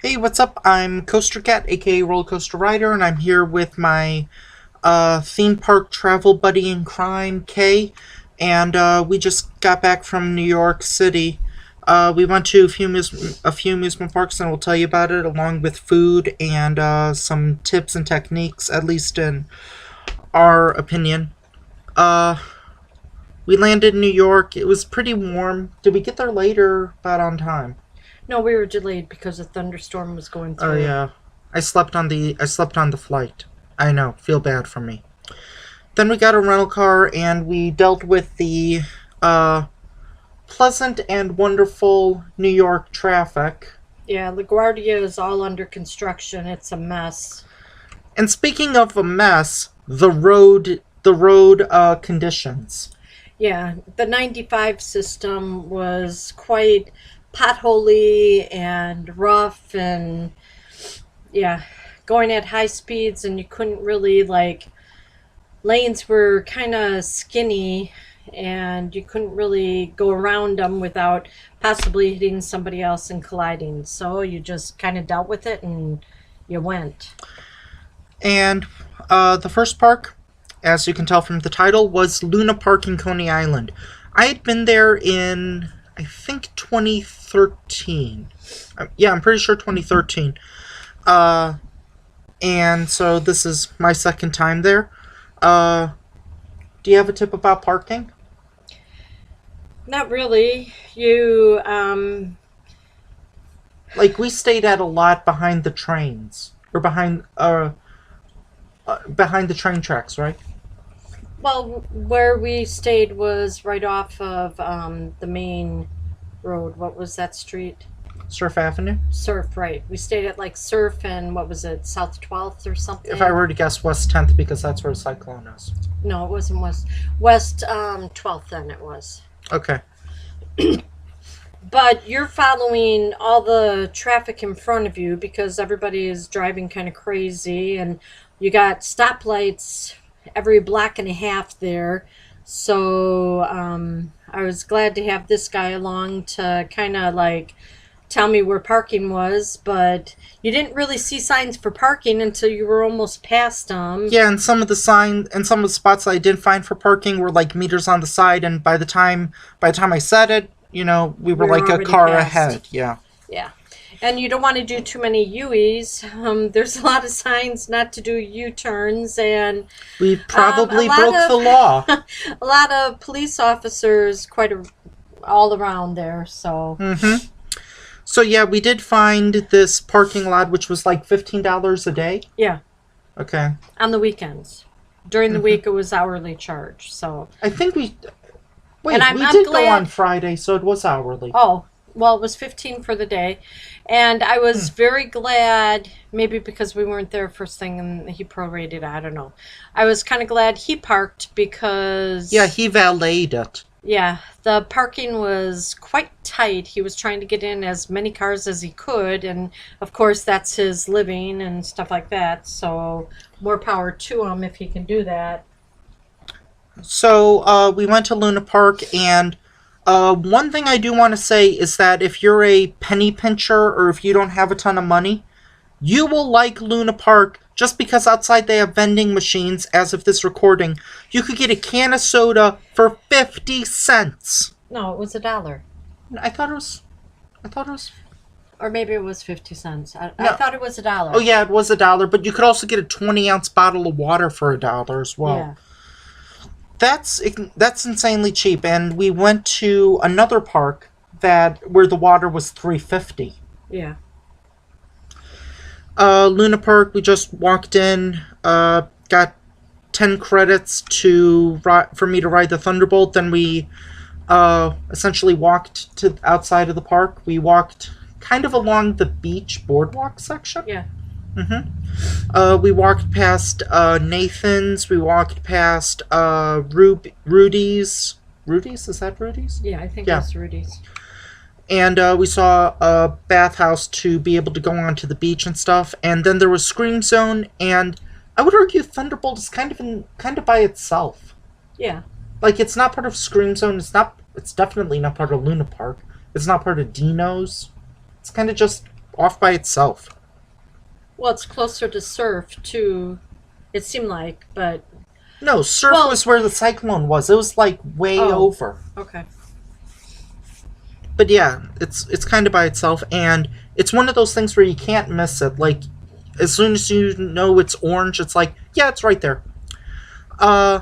Hey, what's up? I'm CoasterCat, aka Roller Coaster Rider, and I'm here with my theme park travel buddy in crime, Kay. And we just got back from New York City. We went to a few amusement parks, and we'll tell you about it, along with food and some tips and techniques, at least in our opinion. Uh, we landed in New York. It was pretty warm. Did we get there later? About on time. No, we were delayed because a thunderstorm was going Oh through. yeah. I slept on the flight. I know, feel bad for me. Then we got a rental car and we dealt with the uh pleasant and wonderful New York traffic. Yeah, LaGuardia is all under construction. It's a mess. And speaking of a mess, the road conditions. Yeah, the 95 system was quite potholy and rough and yeah, going at high speeds and you couldn't really lanes were kind of skinny and you couldn't really go around them without possibly hitting somebody else and colliding. So you just kind of dealt with it and you went. And the first park, as you can tell from the title, was Luna Park in Coney Island. I had been there in, I think, 2013. Yeah, I'm pretty sure 2013. And so this is my second time there. Uh, do you have a tip about parking? Not really. You, Like, we stayed at a lot behind the trains. Or behind the train tracks, right? well, where we stayed was right off of the main road. What was that street? Surf Avenue? Surf, right. We stayed at Surf and what was it, South 12th or If I something? were to guess, West 10th, because that's where the Cyclone is. No, it wasn't West 12th then it was. Okay. But you're following all the traffic in front of you because everybody is driving kind of crazy and you got stoplights every block and a half there. So I was glad to have this guy along to kind of tell me where parking was, but you didn't really see signs for parking until you were almost past them. Yeah, and some of the spots that I did find for parking were like meters on the side, and by the time I said it, we were We were like a already car past. ahead. Yeah. Yeah. And you don't want to do too many U-E's. There's a lot of signs not to do U-turns, and We a probably lot broke the of law. a lot of police officers all around there. So Mm-hmm. So yeah, we did find this parking lot, which was like $15 a day. yeah, Okay. on the weekends. During the Mm-hmm. week, it was hourly charge. So I think and we I'm did go on glad. Friday, so it was hourly. Oh, well, it was 15 for the day. And I Hmm. was very glad, maybe because we weren't there first thing and he prorated, I don't know. I was kind of glad he parked Yeah, because, he valeted it. yeah, the parking was quite tight. He was trying to get in as many cars as he could. And of course, that's his living and stuff like that. So more power to him if he can do that. So we went to Luna Park, and one thing I do want to say is that if you're a penny pincher or if you don't have a ton of money, you will like Luna Park just because outside they have vending machines. As of this recording, you could get a can of soda for 50 cents. No, it was $1. I thought it was. I thought it was. Or maybe it was 50 cents. I No. thought it was a Oh dollar. yeah, it was $1, but you could also get a 20-ounce bottle of water for $1 as well. Yeah. That's insanely cheap. And we went to another park where the water was $3.50. Yeah. Luna Park, we just walked in, got 10 credits for me to ride the Thunderbolt. Then we essentially walked to outside of the park. We walked kind of along the beach boardwalk section. Yeah. We walked past Nathan's. We walked past Rudy's. Rudy's? Is that Rudy's? Yeah, I think Yeah. that's Rudy's. And we saw a bathhouse to be able to go onto the beach and stuff. And then there was Scream Zone, and I would argue Thunderbolt is kind of by itself. Yeah. Like, it's not part of Scream Zone. It's not. It's definitely not part of Luna Park. It's not part of Dino's. It's kind of just off by itself. Well, it's closer to Surf, too, it seemed like, but. No, Surf Well, was where the cyclone was. It was like way oh, over. okay. But yeah, it's kind of by itself, and it's one of those things where you can't miss it. Like, as soon as you know it's orange, it's like, yeah, it's right there. Uh,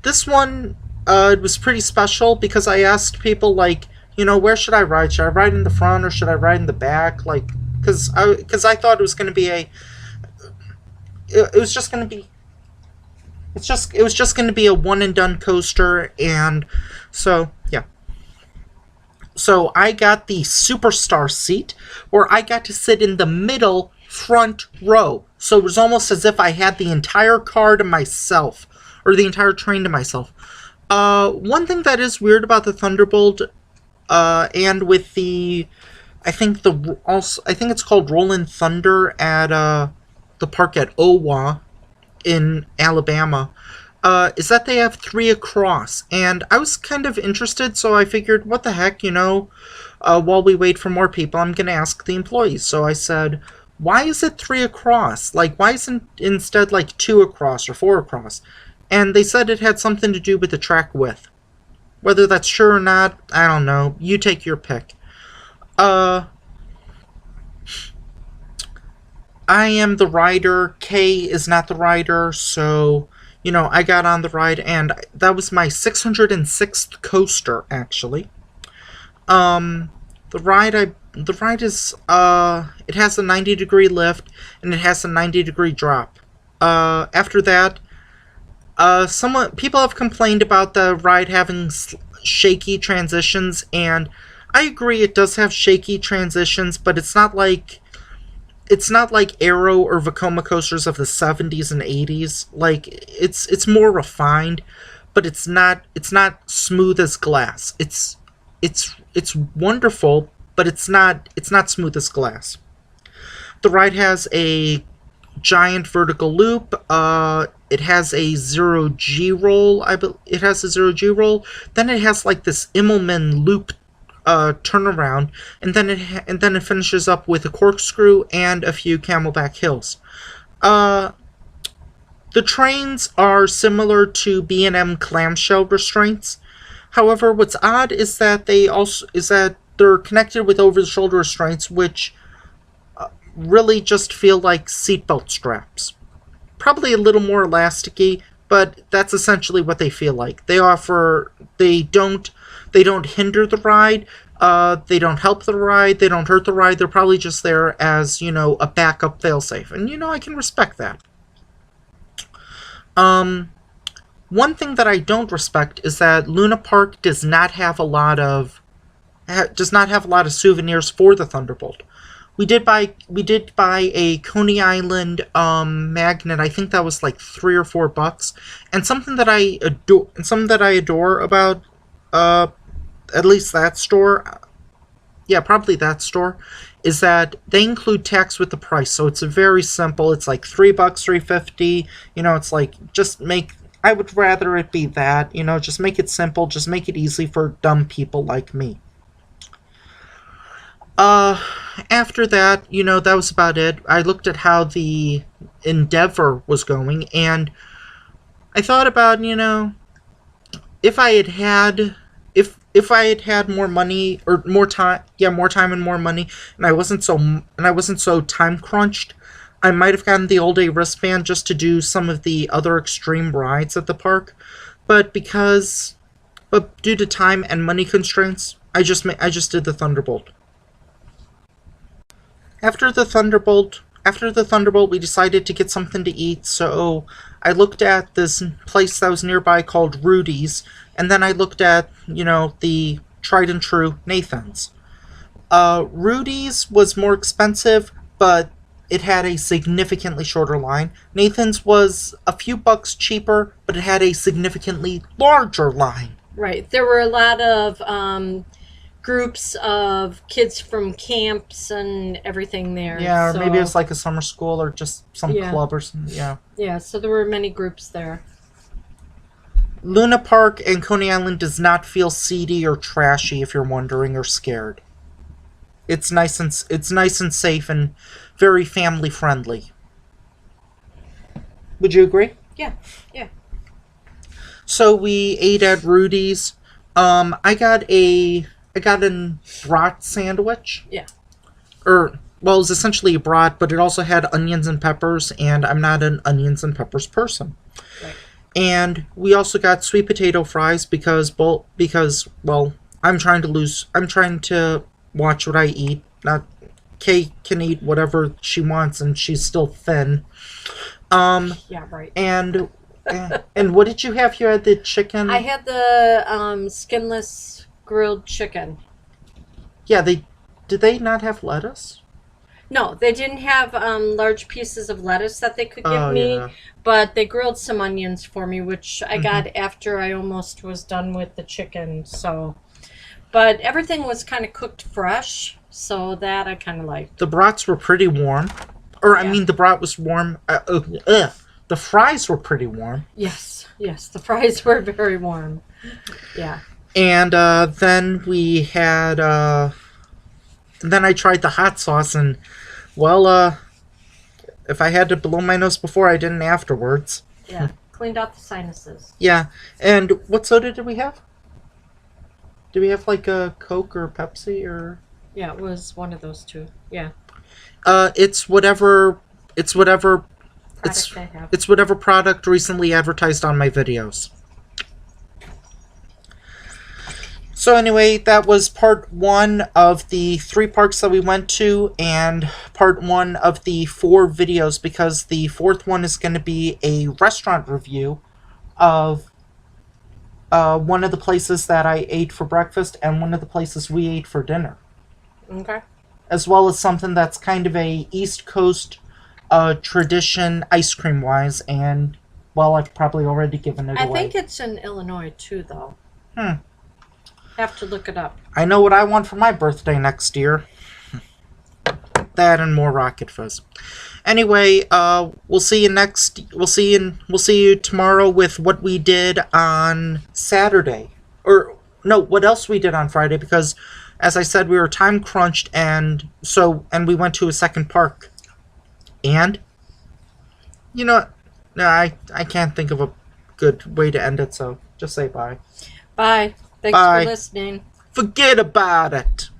this one, it was pretty special because I asked people, like, where should I ride? Should I ride in the front or should I ride in the back? Like, because I thought it was going to be it was just going to be, it was just going to be a one and done coaster, and so yeah. So I got the superstar seat where I got to sit in the middle front row. So it was almost as if I had the entire car to myself, or the entire train to myself. One thing that is weird about the Thunderbolt, and with the, I think it's called Rollin' Thunder at the park at Owa in Alabama, is that they have three across. And I was kind of interested, so I figured, what the heck, while we wait for more people, I'm going to ask the employees. So I said, why is it three across? Like, why isn't instead like two across or four across? And they said it had something to do with the track width. Whether that's true or not, I don't know. You take your pick. I am the rider. Kay is not the rider, so I got on the ride, and that was my 606th coaster, actually. The ride is it has a 90-degree lift and it has a 90-degree drop. After that, people have complained about the ride having shaky transitions, and I agree it does have shaky transitions, but it's not like Aero or Vekoma coasters of the 70s and 80s. Like, it's more refined, but it's not smooth as glass. It's wonderful, but it's not smooth as glass. The ride has a giant vertical loop. It has a 0G roll. It has a 0G roll. Then it has like this Immelman loop turnaround, and then it finishes up with a corkscrew and a few camelback hills. The trains are similar to B&M clamshell restraints. However, what's odd is that they're connected with over-the-shoulder restraints, which really just feel like seatbelt straps. Probably a little more elasticy, but that's essentially what they feel like. They don't hinder the ride. They don't help the ride. They don't hurt the ride. They're probably just there as, a backup failsafe. And, I can respect that. One thing that I don't respect is that Luna Park does not have a lot of souvenirs for the Thunderbolt. We did buy a Coney Island magnet. I think that was like $3 or $4. And something that I adore about at least that store, yeah, probably that store, is that they include tax with the price. So it's very simple. It's like $3, $3.50. It's like, I would rather it be that. Just make it simple. Just make it easy for dumb people like me. After that, that was about it. I looked at how the Endeavor was going, and I thought about, if I had had more money or more time and more money, and I wasn't so time crunched, I might have gotten the all-day wristband just to do some of the other extreme rides at the park. But due to time and money constraints, I just did the Thunderbolt. After the Thunderbolt, we decided to get something to eat, so I looked at this place that was nearby called Rudys, and then I looked at, the tried and true Nathan's. Rudys was more expensive, but it had a significantly shorter line. Nathan's was a few bucks cheaper, but it had a significantly larger line. Right. There were a lot of groups of kids from camps and everything there. Yeah, or maybe it was like a summer school or just some club or something. Yeah. Yeah, so there were many groups there. Luna Park and Coney Island does not feel seedy or trashy, if you're wondering or scared. it's nice and safe and very family friendly. Would you agree? Yeah, yeah. So we ate at Rudy's. I got a brat sandwich. Yeah. Or well, it was essentially a brat, but it also had onions and peppers, and I'm not an onions and peppers person. Right. And we also got sweet potato fries because well, I'm trying to watch what I eat. Not Kay can eat whatever she wants, and she's still thin. Yeah, right. And what did you have? You had the chicken. I had the skinless grilled chicken. Yeah, did they not have lettuce? No, they didn't have large pieces of lettuce that they could give Oh me, yeah. but they grilled some onions for me, which I Mm-hmm. got after I almost was done with the chicken. So, but everything was kind of cooked fresh, so that I kind of liked. The brats were pretty warm. Or I Yeah. mean, the brat was warm. The fries were pretty warm. Yes, yes, the fries were very warm. Yeah. And then we had. Then I tried the hot sauce, and well, if I had to blow my nose before, I didn't afterwards. Yeah, cleaned out the sinuses. Yeah. And what soda did we have? Did we have like a Coke or Pepsi or? Yeah, it was one of those two. Yeah, It's whatever. It's whatever. It's product I have. it's whatever product recently advertised on my videos. So anyway, that was part one of the 3 parks that we went to, and part one of the 4 videos, because the 4th one is going to be a restaurant review of one of the places that I ate for breakfast and one of the places we ate for dinner, Okay. as well as something that's kind of a East Coast tradition ice cream wise, and well, I've probably already given it I away. think it's in Illinois too, though. Have to look it up. I know what I want for my birthday next year. That and more Rocket Fuzz. Anyway, we'll see you tomorrow with what we did on Saturday. Or no, what else we did on Friday, because as I said, we were time crunched, and we went to a second park. And you know, no, I can't think of a good way to end it, so just say bye. Bye. Thanks Bye. for listening. Forget about it.